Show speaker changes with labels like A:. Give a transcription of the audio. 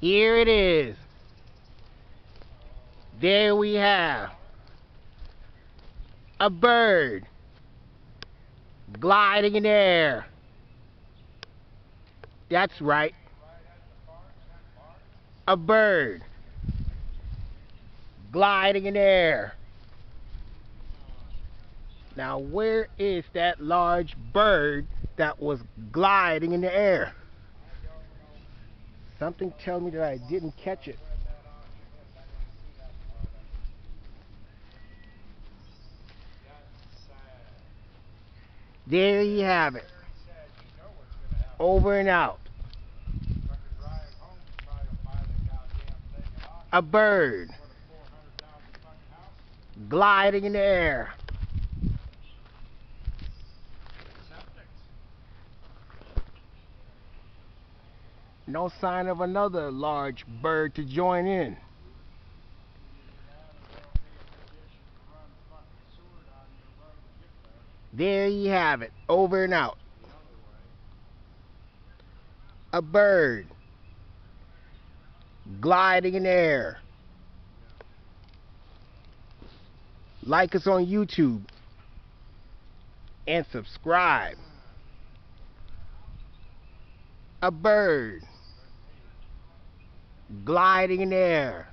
A: Here it is. There we have a bird gliding in the air. That's right. A bird gliding in the air. Now, where is that large bird that was gliding in the air? Something tells me that I didn't catch it. There you have it. Over and out. A bird gliding in the air. No sign of another large bird to join in. There you have it. Over and out. A bird gliding in the air. Like us on YouTube and subscribe. A bird gliding in the air.